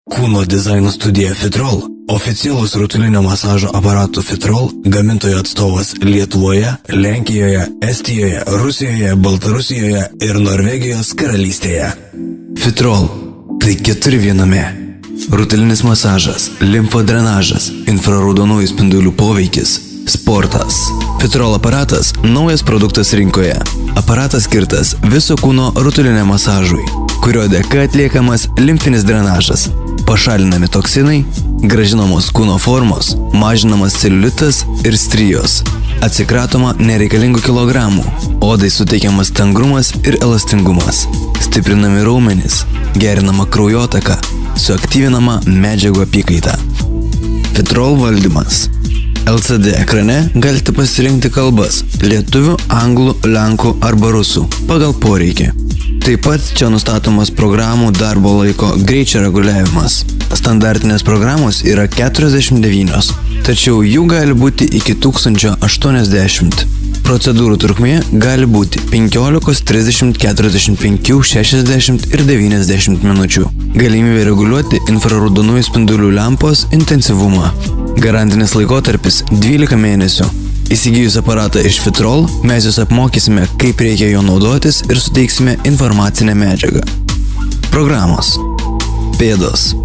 Kūno dizaino studija Fitrol, oficialus rutulinio masažo aparatų Fitrol, gamintojo atstovas Lietuvoje, Lenkijoje, Estijoje, Rusijoje, Baltarusijoje ir Norvegijos karalystėje. Fitrol – tai 4 viename. Rutulinis masažas, limfodrenažas, infraraudonųjų spindulių poveikis, sportas. Fitrol aparatas – naujas produktas rinkoje. Aparatas skirtas viso kūno rutuliniam masažui, kurio dėka atliekamas limfinis drenažas. Pašalinami toksinai, grąžinamos kūno formos, mažinamas celiulitas ir strijos. Atsikratoma nereikalingų kilogramų, odai suteikiamas tangrumas ir elastingumas. Stiprinami raumenys, gerinama kraujotaka, suaktyvinama medžiagų apykaita. Fitrol valdymas. LCD ekrane galite pasirinkti kalbas – lietuvių, anglų, lenkų arba rusų pagal poreikį. Taip pat čia nustatomas programų darbo laiko greičio reguliavimas. Standartinės programos yra 49, tačiau jų gali būti iki 1080. Procedūrų trukmė gali būti 15, 30, 45, 60 ir 90 minučių. Galimybė reguliuoti infraraudonųjų spindulių lempos intensyvumą. Garantinis laikotarpis 12 mėnesių. Įsigijus aparatą iš Fitrol, mes jūs apmokysime, kaip reikia jo naudotis ir suteiksime informacinę medžiagą. Programos. Pėdos.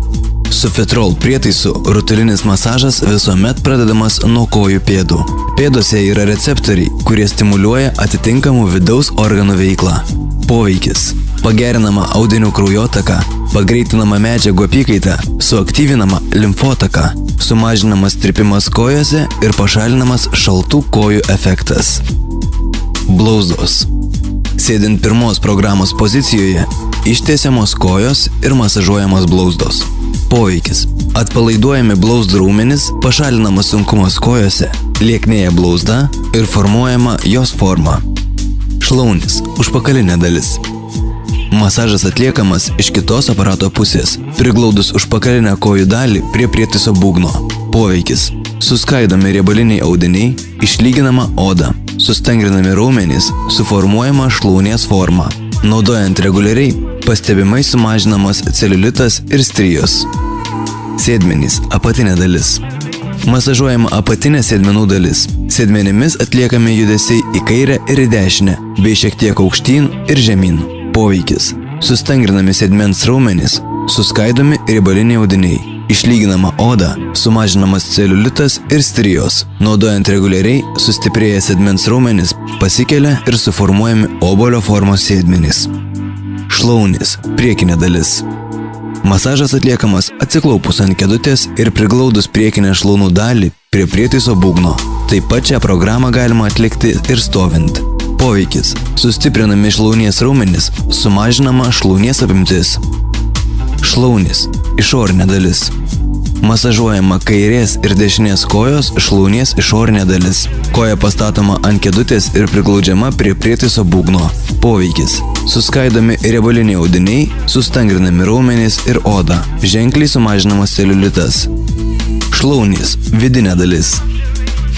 Su Fitrol prietaisu rutulinis masažas visuomet pradedamas nuo kojų pėdų. Pėdose yra receptoriai, kurie stimuliuoja atitinkamų vidaus organų veiklą. Poveikis. Pagerinama audinių kraujotaka, pagreitinama medžiagų apykaita, suaktyvinama limfotaka, sumažinamas tirpimas kojose ir pašalinamas šaltų kojų efektas. Blauzdos. Sėdint pirmos programos pozicijoje, ištiesiamos kojos ir masažuojamos blauzdos. Poveikis. Atpalaiduojami blauzdų raumenys, pašalinamas sunkumas kojose, lieknėja blauzda ir formuojama jos forma. Šlaunis. Užpakalinė dalis. Masažas atliekamas iš kitos aparato pusės, priglaudus užpakalinę kojų dalį prie prietaiso būgno. Poveikis. Suskaidomi riebaliniai audiniai, išlyginama oda, sustangrinami raumenys, suformuojama šlaunies forma. Naudojant reguliariai, pastebimai sumažinamas celiulitas ir strijos. Sėdmenys. Apatinė dalis. Masažuojama apatinė sėdmenų dalis. Sėdmenimis atliekami judesiai į kairę ir į dešinę, bei šiek tiek aukštyn ir žemyn. Poveikis. Sustangrinami sėdmens raumenys, suskaidomi riebaliniai audiniai, išlyginama oda, sumažinamas celiulitas ir strijos. Naudojant reguliariai, sustiprėję sėdmens raumenys pasikelia ir suformuojami obuolio formos sėdmenys. Šlaunis. Priekinė dalis. Masažas atliekamas atsiklaupus ant kėdutės ir priglaudus priekinę šlaunų dalį prie prietaiso būgno. Taip pat šią programą galima atlikti ir stovint. Poveikis. Sustiprinami šlaunies raumenys, sumažinama šlaunies apimtis. Šlaunis. Išorinė dalis. Masažuojama kairės ir dešinės kojos šlaunies išorinė dalis. Koja pastatoma ant kėdutės ir priglaudžiama prie prietaiso būgno. Poveikis. Suskaidomi riebaliniai audiniai, sustangrinami raumenys ir oda. Ženkliai sumažinamas celiulitas. Šlaunys. Vidinė dalis.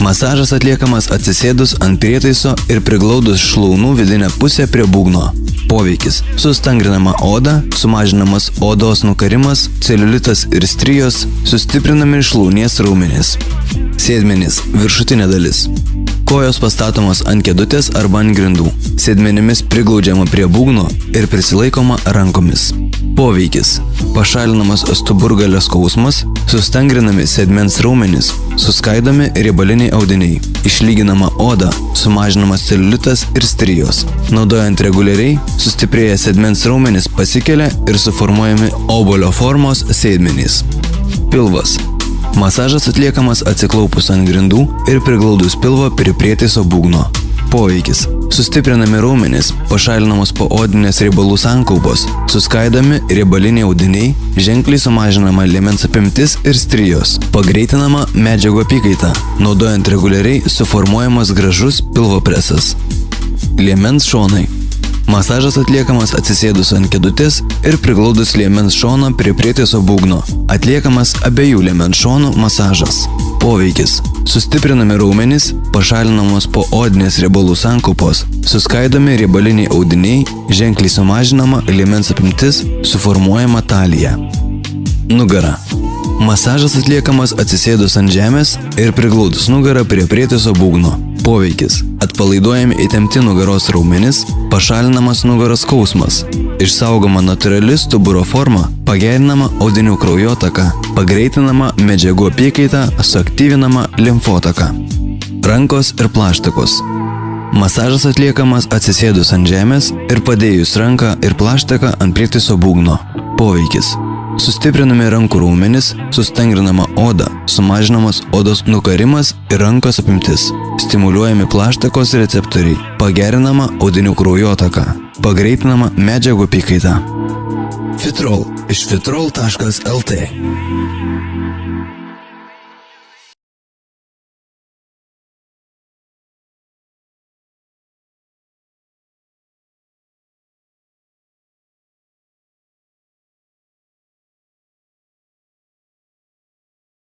Masažas atliekamas atsisėdus ant prietaiso ir priglaudus šlaunų vidinę pusę prie būgno. Poveikis. Sustangrinama oda, sumažinamas odos nukarimas, celiulitas ir strijos, sustiprinami šlaunies raumenys. Sėdmenys. Viršutinė dalis. Kojos pastatomos ant kėdutės arba ant grindų. Sėdmenimis priglaudžiama prie būgno ir prisilaikoma rankomis. Poveikis. Pašalinamas stuburgalio skausmas, sustangrinami sėdmens raumenys, suskaidomi riebaliniai audiniai, išlyginama oda, sumažinamas celiulitas ir strijos. Naudojant reguliariai, sustiprėję sėdmens raumenys pasikelia ir suformuojami obuolio formos sėdmenys. Pilvas. Masažas atliekamas atsiklaupus ant grindų ir priglaudus pilvą prie prietaiso būgno. Poveikis. Sustiprinami raumenys, pašalinamos poodinės riebalų sankaupos, suskaidomi riebaliniai audiniai, ženkliai sumažinama liemens apimtis ir strijos, pagreitinama medžiagų apykaita. Naudojant reguliariai suformuojamas gražus pilvo presas. Liemens šonai. Masažas atliekamas atsisėdus ant kėdutės ir priglaudus liemens šoną prie prietaiso būgno. Atliekamas abiejų liemens šonų masažas. Poveikis. Sustiprinami raumenys, pašalinamos poodinės riebalų sankaupos, suskaidomi riebaliniai audiniai, ženkliai sumažinama liemens apimtis, suformuojama talija. Nugara. Masažas atliekamas atsisėdus ant žemės ir priglaudus nugarą prie prietaiso būgno. Poveikis. Atpalaiduojami įtempti nugaros raumenys, pašalinamas nugaros skausmas, išsaugoma natūrali stuburo forma, pagerinama audinių kraujotaka, pagreitinama medžiagų apykaita, suaktyvinama limfotaka. Rankos ir plaštakos. Masažas atliekamas atsisėdus ant žemės ir padėjus ranką ir plaštaką ant prietaiso būgno. Poveikis. Sustiprinami rankų raumenys, sustangrinama oda, sumažinamas odos nukarimas ir rankos apimtis, stimuliuojami plaštakos receptoriai, pagerinama audinių kraujotaka, pagreitinama medžiagų apykaita. Fitrol iš fitrol.lt